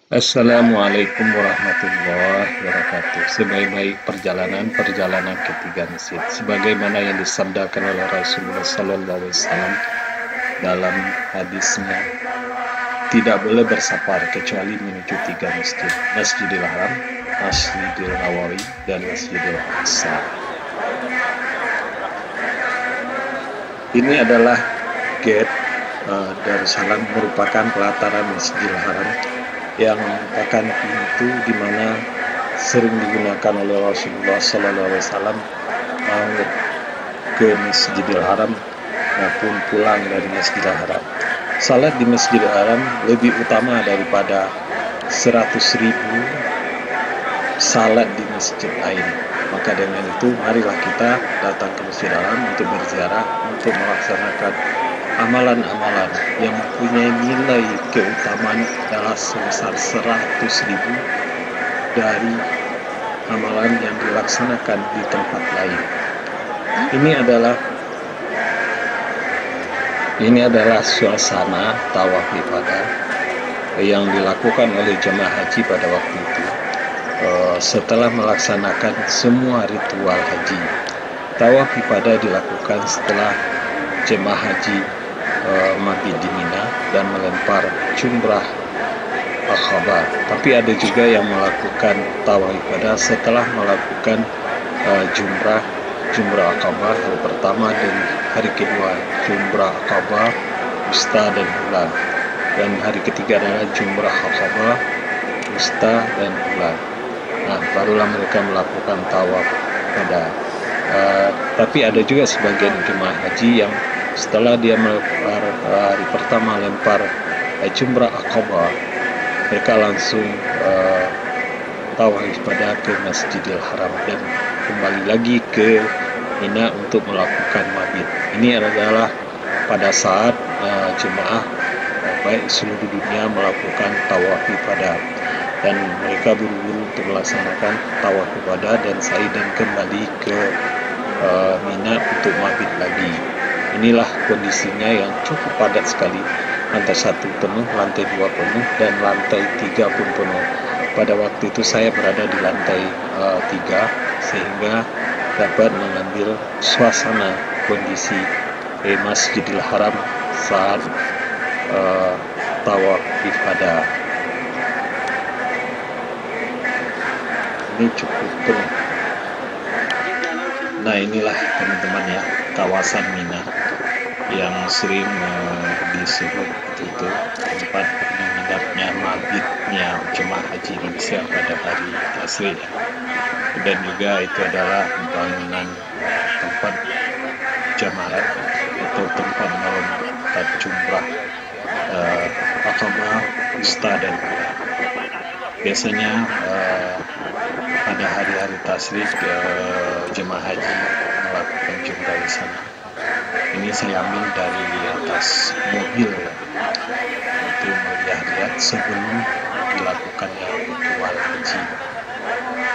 Assalamualaikum warahmatullahi wabarakatuh. Sebaik-baik perjalanan ke tiga masjid, sebagaimana yang disabdakan oleh Rasulullah Sallallahu Alaihi Wasallam dalam hadisnya, tidak boleh bersafar kecuali menuju tiga masjid: Masjidil Haram, Masjidil Nawawi, dan Masjidil Aqsa. Ini adalah gate Darussalam, merupakan pelataran Masjidil Haram yang merupakan pintu di mana sering digunakan oleh Rasulullah Sallallahu Alaihi Wasallam mau ke Masjidil Haram maupun pulang dari Masjidil Haram. Salat di Masjidil Haram lebih utama daripada 100.000 salat di masjid lain. Maka dengan itu, marilah kita datang ke Masjidil Haram untuk berziarah, untuk melaksanakan amalan-amalan yang mempunyai nilai keutamaan adalah sebesar 100.000 dari amalan yang dilaksanakan di tempat lain. Ini adalah suasana tawaf ibadah yang dilakukan oleh jemaah haji pada waktu itu setelah melaksanakan semua ritual haji. Tawaf ibadah dilakukan setelah jemaah haji mabit di Mina dan melempar jumrah Aqabah. Tapi ada juga yang melakukan tawaf ibadah setelah melakukan jumrah Aqabah hari pertama dan hari kedua, jumrah Aqabah, Wusta dan Ula. Dan hari ketiga adalah jumrah Aqabah, Wusta dan Ula. Nah, barulah mereka melakukan tawaf ibadah. Tapi ada juga sebagian jemaah haji yang setelah dia melempar hari pertama lempar jumrah Aqabah, mereka langsung tawaf ibadah ke Masjidil Haram dan kembali lagi ke Mina untuk melakukan mabit. Ini adalah pada saat jemaah baik seluruh dunia melakukan tawaf ibadah, dan mereka buru-buru untuk melaksanakan tawaf ibadah dan sa'i dan kembali ke Mina untuk mabit lagi. Inilah kondisinya yang cukup padat sekali. Lantai 1 penuh, lantai 2 penuh, dan lantai 3 pun penuh. Pada waktu itu saya berada di lantai 3 sehingga dapat mengambil suasana kondisi Masjidil Haram saat tawaf ibadah. Ini cukup penuh. Nah, inilah teman-teman ya, kawasan Mina yang sering disebut itu tempat mengendapnya mabitnya jemaah haji Indonesia pada hari tasrik. Dan juga itu adalah bangunan tempat jamaah atau tempat melakukan jumrah Aqabah, Wusta dan Ula. Biasanya pada hari-hari tasrik jemaah haji melakukan jumrah di sana. Ini saya ambil dari atas mobil untuk melihat sebelum dilakukannya ritual haji.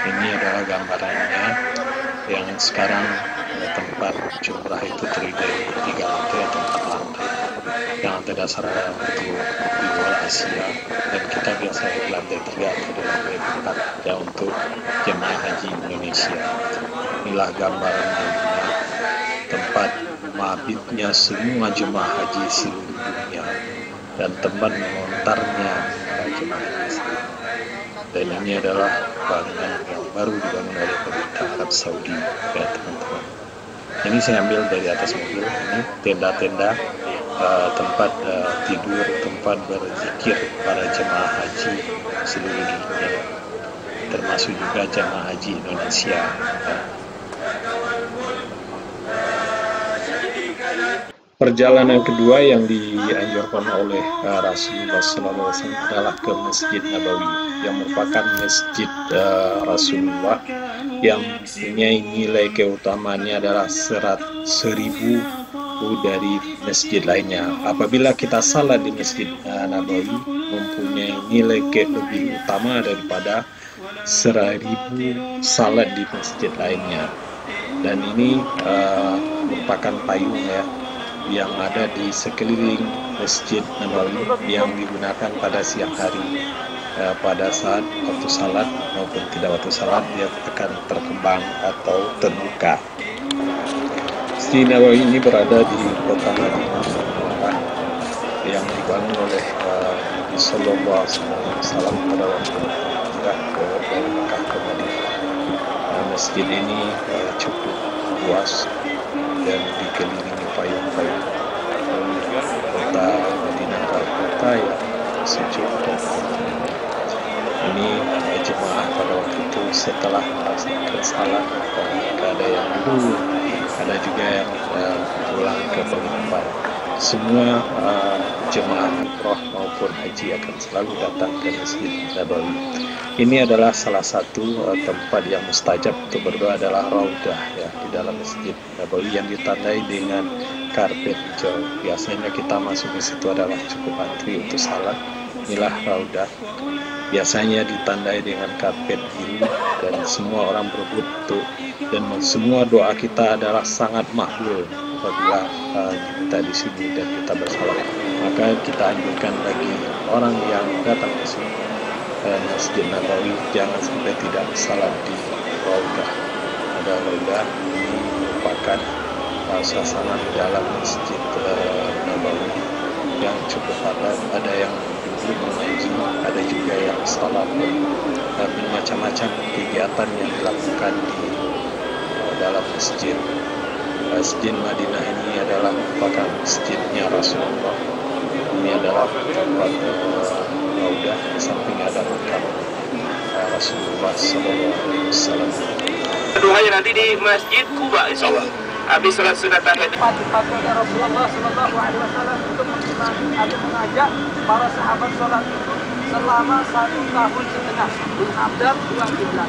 Ini adalah gambarannya yang sekarang tempat jumrah itu terdiri dari 3 lantai atau 4 lantai. Yang lantai dasar adalah untuk luar Asia, dan kita biasa di lantai 3 atau di lantai 4 ya untuk jemaah haji Indonesia. Inilah gambarannya, tempat mabitnya semua jemaah haji seluruh dunia dan tempat melontarnya jemaah haji. Dan ini adalah bangunan yang baru dibangun oleh pemerintah Arab Saudi ya teman-teman. Ini saya ambil dari atas mobil. Ini tenda-tenda tempat tidur, tempat berzikir para jemaah haji seluruh dunia, termasuk juga jemaah haji Indonesia. Perjalanan kedua yang dianjurkan oleh Rasulullah SAW adalah ke Masjid Nabawi, yang merupakan masjid Rasulullah yang mempunyai nilai keutamaannya adalah 100.000 dari masjid lainnya. Apabila kita salat di Masjid Nabawi, mempunyai nilai lebih utama daripada 1.000 salat di masjid lainnya. Dan ini merupakan payung ya yang ada di sekeliling Masjid Nabawi yang digunakan pada siang hari pada saat waktu salat maupun tidak waktu salat dia akan terkembang atau terbuka. Masjid Nabawi ini berada di kota Madinah yang dibangun oleh Nabi Sallallahu Alaihi Wasallam pada waktu hijrah dari Mekah ke Madinah. Masjid ini cukup luas dan dikelilingi payung-payung. Kota Madinah adalah kota yang sejuk. Ini jemaah pada waktu itu setelah melaksanakan salat, jika ada yang duduk, ada juga yang pulang ke penginapan. Semua jemaah umroh maupun haji akan selalu datang ke Masjid Nabawi. Ini adalah salah satu tempat yang mustajab untuk berdoa, adalah raudah ya di dalam Masjid Nabawi yang ditandai dengan karpet hijau. Biasanya kita masuk di situ adalah cukup antri untuk salat. Inilah raudah. Biasanya ditandai dengan karpet biru dan semua orang berebut untuk, dan semua doa kita adalah sangat makbul apabila kita di sini dan kita bersalat. Maka kita anjurkan bagi orang yang datang ke sini Masjid Nabawi jangan sampai tidak salat di raudah. Ada raudah ini merupakan suasana di dalam Masjid Nabawi yang cukup padat. Ada yang mengaji, ada juga yang salat, dan macam-macam kegiatan yang dilakukan di dalam masjid. Masjid Madinah ini adalah merupakan masjidnya Rasulullah. Ini adalah tempat raudah, di samping ada makam Rasulullah SAW. Doanya nanti di Masjid Kuba, insya Allah. Habis salat sunat tahiyat. Patutnya Rasulullah Sallallahu Alaihi Wasallam untuk mengajak para sahabat sholat itu selama 1,5 tahun menghadap dua kiblat.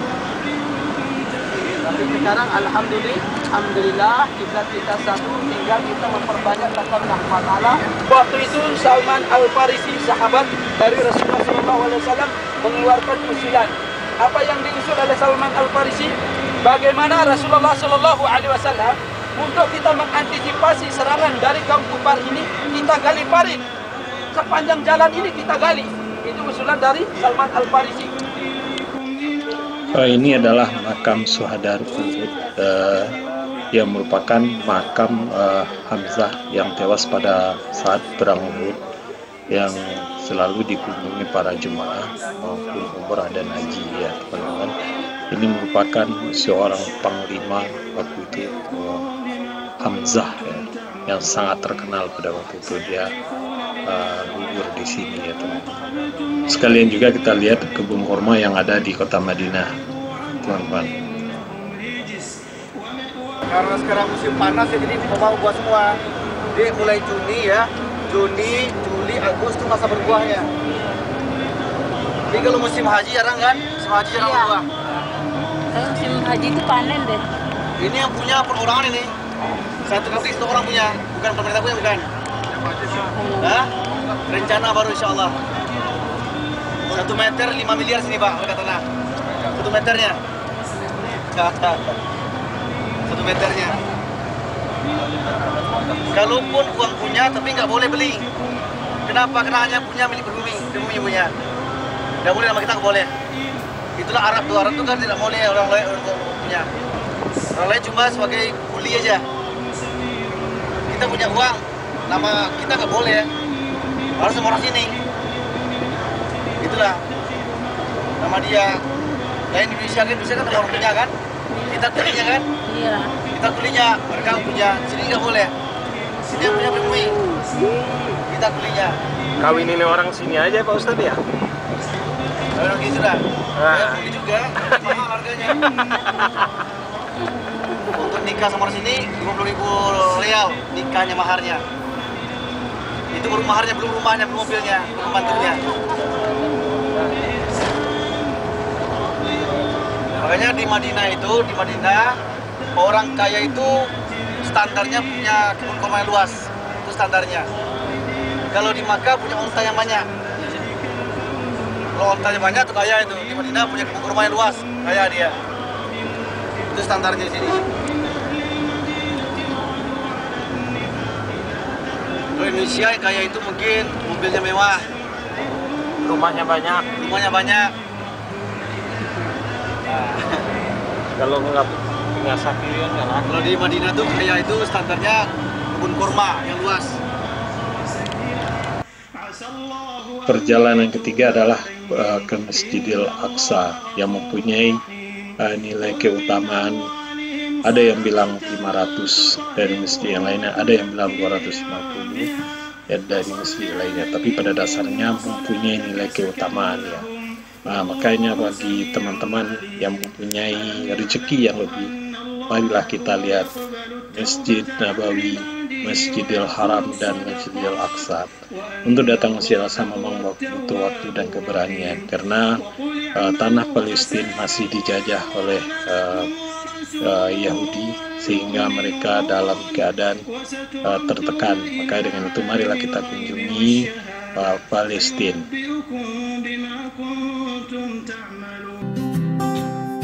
Tapi sekarang alhamdulillah kiblat kita satu, tinggal kita memperbanyak takbir Taala. Waktu itu Salman Al-Farisi, sahabat dari Rasulullah Sallallahu Alaihi Wasallam, mengeluarkan usulan. Apa yang diusul oleh Salman Al-Farisi? Bagaimana Rasulullah Sallallahu Alaihi Wasallam untuk kita mengantisipasi serangan dari kaum kufar ini, kita gali parit. Sepanjang jalan ini kita gali. Itu usulan dari Salman Al-Farisi. Ini adalah makam Syuhada Uhud yang merupakan makam Hamzah yang tewas pada saat perang Uhud, yang selalu dikunjungi para jemaah maupun umrah dan haji ya teman-teman. Ini merupakan seorang panglima waktu itu, Hamzah ya, yang sangat terkenal pada waktu itu. Dia gugur di sini ya teman-teman. Sekalian juga kita lihat kebun kurma yang ada di kota Madinah teman-teman. Karena sekarang musim panas ya, jadi mau buah semua. Jadi mulai Juni ya, Juni, Juli, Agustus masa berbuahnya. Jadi kalau musim haji jarang kan? Musim haji jarang berbuah. Kalau musim haji itu panen deh. Ini yang punya perorangan ini. Satu kali itu orang punya, bukan pemerintah punya, bukan. Hah? Rencana baru insya Allah. 1 meter 5 miliar sini Pak, harga tanah. 1 meternya. 1 meternya. Kalaupun uang punya, tapi nggak boleh beli. Kenapa? Karena hanya punya milik pribumi punya. Nggak boleh, nama kita nggak boleh. Itulah Arab tuh. Arab tuh kan tidak boleh orang lain punya. Orang lain cuma sebagai kuli aja. Kita punya uang, nama kita nggak boleh. Harus sama orang sini. Itulah nama dia. Lain Indonesia kan orang punya kan. Kita kulinya kan. Iya. Kita kulinya, mereka punya. Sini nggak boleh. Sini yang punya pribumi. Kita kulinya. Kawinin orang sini aja Pak Ustadz ya? Orang gitu dah. Ya, beli juga. Mahal harganya. Untuk nikah sama orang sini 50.000 real nikahnya, maharnya. Itu baru maharnya, belum rumahnya, belum mobilnya, belum mantunya. Makanya di Madinah orang kaya itu standarnya punya kebun kurma yang luas. Itu standarnya. Kalau di Makkah punya unta yang banyak. Kalau untanya banyak tuh kaya itu. Di Madinah punya kebun kurma yang luas, kaya dia. Itu standarnya di sini. Kalau Indonesia yang kaya itu mungkin mobilnya mewah, Rumahnya banyak. Rumahnya banyak. Nah, Kalau nggak punya sapi kan nggak laku. kalau di Madinah tuh kayak itu standarnya kebun kurma yang luas. Perjalanan ketiga adalah ke Masjidil Aqsa yang mempunyai nilai keutamaan. Ada yang bilang 500 dari masjid yang lainnya, ada yang bilang 250 ya dari masjid lainnya, tapi pada dasarnya mempunyai nilai keutamaan ya. Nah, makanya bagi teman-teman yang mempunyai rezeki yang lebih, marilah kita lihat Masjid Nabawi, Masjidil Haram dan Masjidil Aqsa. Untuk datang Masjidil Aqsa memang butuh waktu dan keberanian, karena tanah Palestina masih dijajah oleh Yahudi, sehingga mereka dalam keadaan tertekan. Maka dengan itu marilah kita kunjungi Palestina.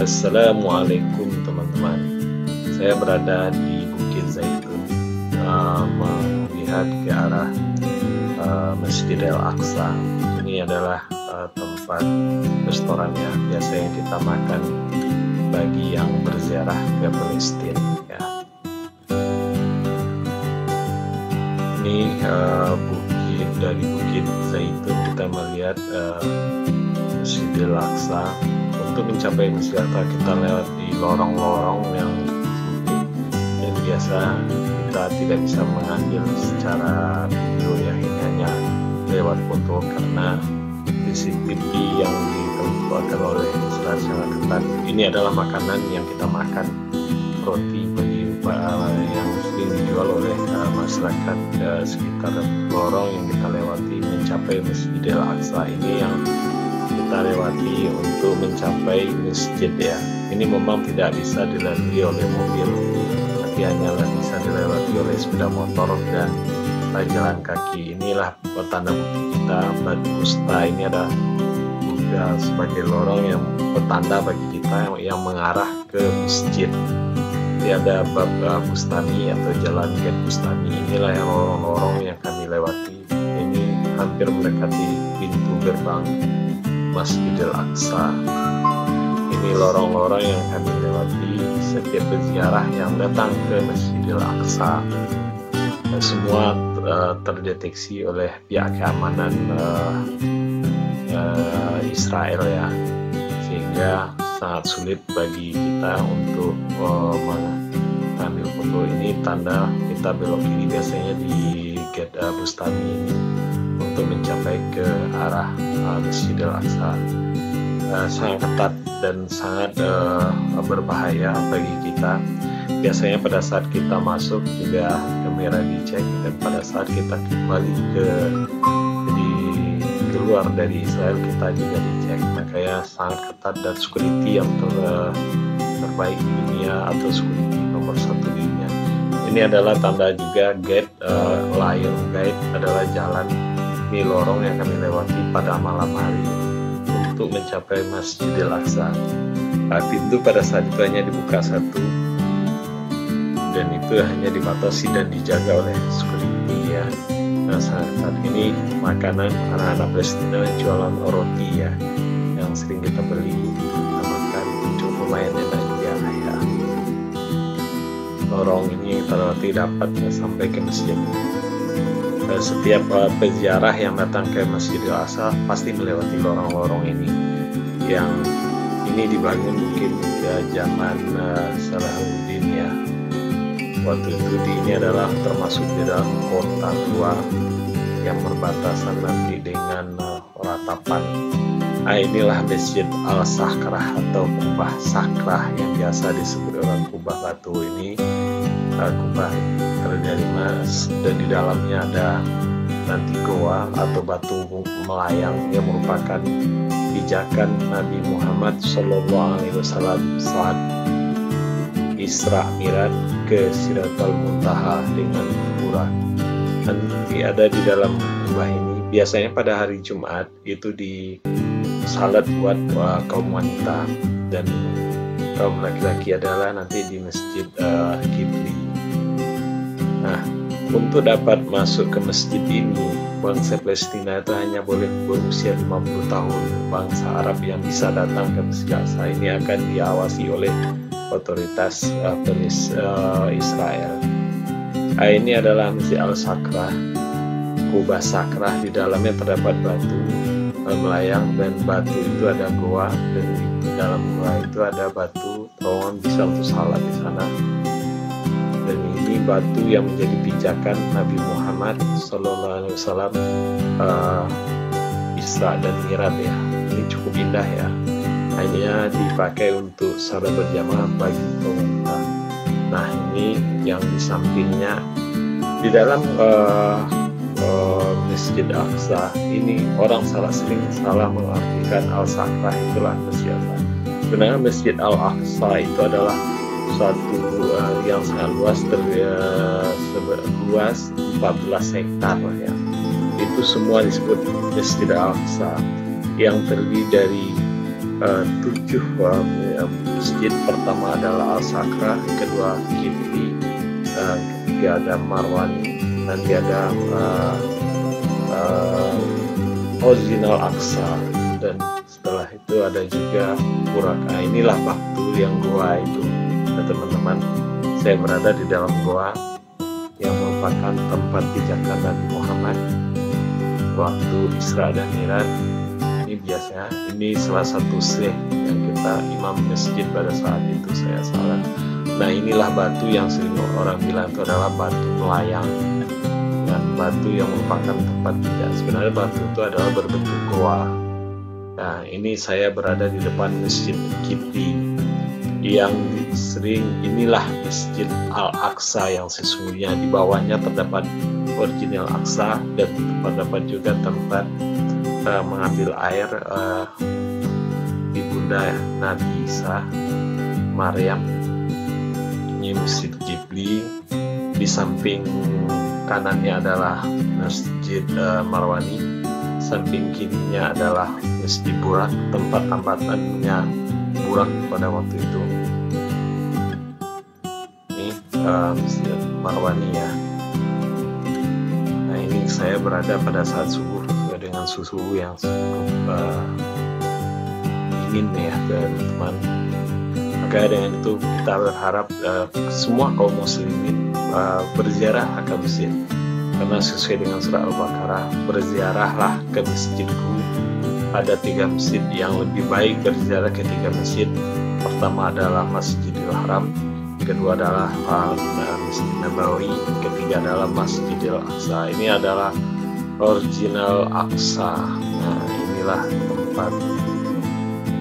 Assalamualaikum teman-teman. Saya berada di Bukit Zaitun, melihat ke arah Masjidil Aqsa. Ini adalah tempat restorannya biasa yang kita makan bagi yang berziarah ke Palestina ya. Ini bukit, dari Bukit Zaitun kita melihat Masjidil Aqsa. Untuk mencapai Masjidil Aqsa kita lewat di lorong-lorong yang sempit, dan biasa kita tidak bisa mengambil secara video ya, ini hanya lewat foto karena CCTV yang ditentukan oleh Israel sangat ketat. Ini adalah makanan yang kita makan, roti bagi yang sering dijual oleh masyarakat sekitar lorong yang kita lewati mencapai Masjidil Aqsa. Ini yang kita lewati untuk mencapai masjid ya. Ini memang tidak bisa dilalui oleh mobil, tapi hanyalah bisa dilewati oleh sepeda motor dan jalan kaki. Inilah tanda bukti kita, Batu Wusta. Ini ada juga sebagai lorong yang petanda bagi kita yang mengarah ke masjid. Ini ada Bab Bustami atau Jalan Gate Bustami. Inilah yang lorong-lorong yang kami lewati. Ini hampir mendekati pintu gerbang Masjidil Aqsa. Ini lorong-lorong yang kami lewati setiap peziarah yang datang ke Masjidil Aqsa. Semua terdeteksi oleh pihak keamanan Israel ya, sehingga sangat sulit bagi kita untuk mengambil foto. Ini tanda kita belok kiri biasanya di Gate Bustami ini untuk mencapai ke arah Masjidil Aqsa. Sangat ketat dan sangat berbahaya bagi kita. Biasanya pada saat kita masuk juga kamera dicek, dan pada saat kita kembali keluar dari Israel kita juga dicek. Makanya sangat ketat dan security yang terbaik di dunia atau security nomor 1 di dunia. Ini adalah tanda juga gate Lion Gate, adalah jalan di lorong yang kami lewati pada malam hari untuk mencapai Masjidil Aqsa. Pintu pada saat itu hanya dibuka satu, dan itu hanya dibatasi dan dijaga oleh security ya. Nah, saat ini makanan anak-anak Palestina jualan roti ya, yang sering kita beli, kita makan, cukup lumayan enak juga ya. Lorong ini kita dapat sampai ke masjid. Setiap peziarah yang datang ke Masjidil Aqsa pasti melewati lorong-lorong ini, yang ini dibangun mungkin zaman Salahuddin ya. Waktu itu ini adalah termasuk di dalam kota tua yang berbatasan nanti dengan ratapan. Nah, inilah Masjid Al-Sakrah atau Kubah Sakrah yang biasa disebut orang Kubah Batu. Ini kubah dari emas, dan di dalamnya ada nanti goa atau batu melayang yang merupakan pijakan Nabi Muhammad SAW saat Isra Mi'raj ke Sidratul Muntaha dengan Buraq. Nanti ada di dalam kubah ini. Biasanya pada hari Jumat itu di salat buat kaum wanita, dan kaum laki-laki adalah nanti di Masjid Kibli. Nah, Untuk dapat masuk ke masjid ini, bangsa Palestina itu hanya boleh berusia 50 tahun. Bangsa Arab yang bisa datang ke Masjid Al-Aqsa ini akan diawasi oleh otoritas Israel. Ini adalah Masjid Al-Sakrah, kubah sakrah. Di dalamnya terdapat batu melayang, dan batu itu ada goa, dan di dalam goa itu ada batu terowongan bisa untuk salat di sana. Dan ini batu yang menjadi pijakan Nabi Muhammad SAW Isra dan Mi'raj ya. Ini cukup indah ya. Hanya dipakai untuk salat berjamaah bagi pemerintah. Nah, ini yang di sampingnya di dalam Masjid Al-Aqsa ini orang sering salah mengartikan Al-Sakrah itulah Masjid Al-Aqsa. Sebenarnya Masjid Al-Aqsa itu adalah suatu yang sangat luas, luas 14 hektar ya. Itu semua disebut Masjid Al-Aqsa yang terdiri dari 7 masjid. Pertama adalah Al-Sakrah, kedua Qibli, ketiga ada Marwani, nanti ada Original Aqsa, dan setelah itu ada juga Buraka. Inilah waktu yang goa itu. Nah, teman-teman, saya berada di dalam goa yang merupakan tempat pijakan Nabi Muhammad waktu Isra dan Mi'raj. Ini biasanya, ini salah satu syekh yang kita imam masjid pada saat itu, saya salah. Nah, inilah batu yang sering orang bilang itu adalah batu melayang, dan batu yang merupakan tempat pijak. Sebenarnya batu itu adalah berbentuk goa. Nah, ini saya berada di depan Masjid Qibli yang sering, inilah Masjid Al-Aqsa yang sesungguhnya. Di bawahnya terdapat Original Aqsa, dan terdapat juga tempat mengambil air ibunda Nabi Isa, Maryam. Ini Masjid Qibli. Di samping kanannya adalah Masjid Marwani, samping kirinya adalah Masjid Burak, tempat tambatannya Burak pada waktu itu. Ini Masjid Marwani ya. Nah, ini saya berada pada saat subuh dengan suhu yang cukup dingin ya teman-teman. Maka dengan itu kita berharap semua kaum muslimin berziarah ke masjid, karena sesuai dengan surah Al-Baqarah, berziarahlah ke masjidku. Ada 3 masjid yang lebih baik berziarah ke 3 masjid. Pertama adalah Masjidil Haram, kedua adalah Masjid Nabawi, ketiga adalah Masjidil Aqsa. Ini adalah Original Aqsa. Nah, inilah tempat.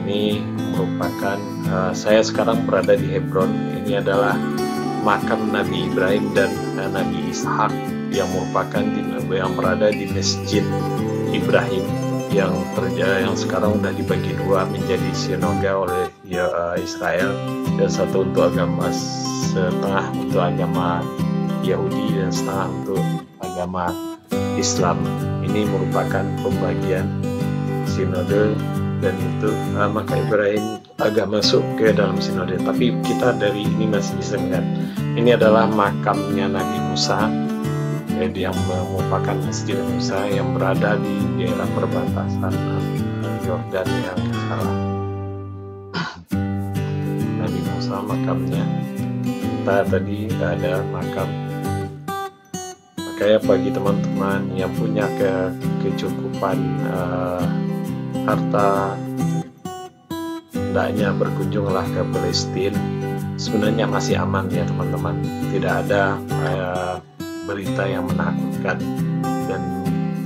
Ini merupakan saya sekarang berada di Hebron. Ini adalah makam Nabi Ibrahim dan Nabi Ishak yang merupakan yang berada di Masjid Ibrahim yang sekarang sudah dibagi 2 menjadi sinagoga oleh Israel, dan satu untuk agama, setengah untuk agama Yahudi dan setengah untuk agama Islam. Ini merupakan pembagian sinode, dan itu maka Ibrahim agak masuk ke dalam sinode. Tapi kita dari ini masih bisa melihat ini adalah makamnya Nabi Musa, yang merupakan Masjid Musa yang berada di daerah perbatasan Yordan yang salah. Nabi Musa makamnya. Kita tadi ada makam. Makanya bagi teman-teman yang punya kecukupan harta, hendaknya berkunjunglah ke Palestina. Sebenarnya masih aman ya teman-teman, tidak ada berita yang menakutkan, dan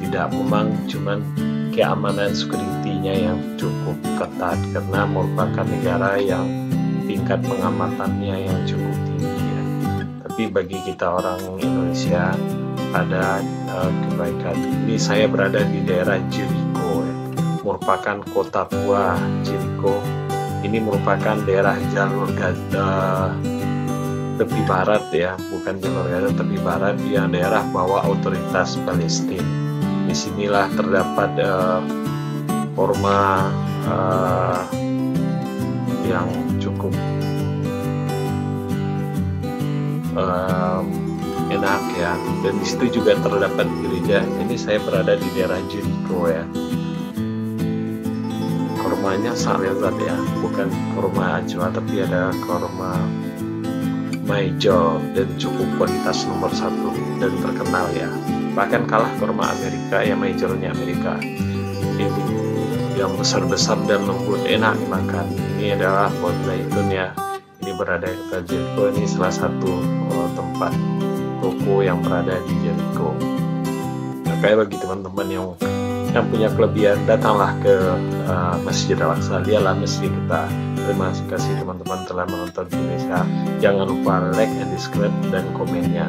tidak, memang cuman keamanan security-nya yang cukup ketat, karena merupakan negara yang tingkat pengamatannya yang cukup tinggi ya. Tapi bagi kita orang Indonesia ada kebaikan. Ini saya berada di daerah Jericho ya, merupakan kota tua Jericho. Ini merupakan daerah jalur Gaza tepi barat ya, bukan jalur Gaza, tepi barat, yang daerah bawah otoritas Palestina. Disinilah terdapat forma yang cukup enak ya. Dan di situ juga terdapat gereja. Ini saya berada di daerah Jericho ya. Kormanya sangat lezat ya, bukan korma ajwa tapi ada korma Majol dan cukup kualitas nomor 1 dan terkenal ya. Bahkan kalah korma Amerika ya, Majolnya Amerika. Ini yang besar-besar dan lembut, enak dimakan. Ini adalah pohon zaitun ya. Ini berada di kota Jericho. Ini salah satu tempat toko yang berada di Jericho. Nah, kayak bagi teman-teman yang punya kelebihan, datanglah ke Masjid Al-Aqsa. Dialah masjid kita. Terima kasih teman-teman telah menonton video saya. Jangan lupa like and subscribe dan komennya.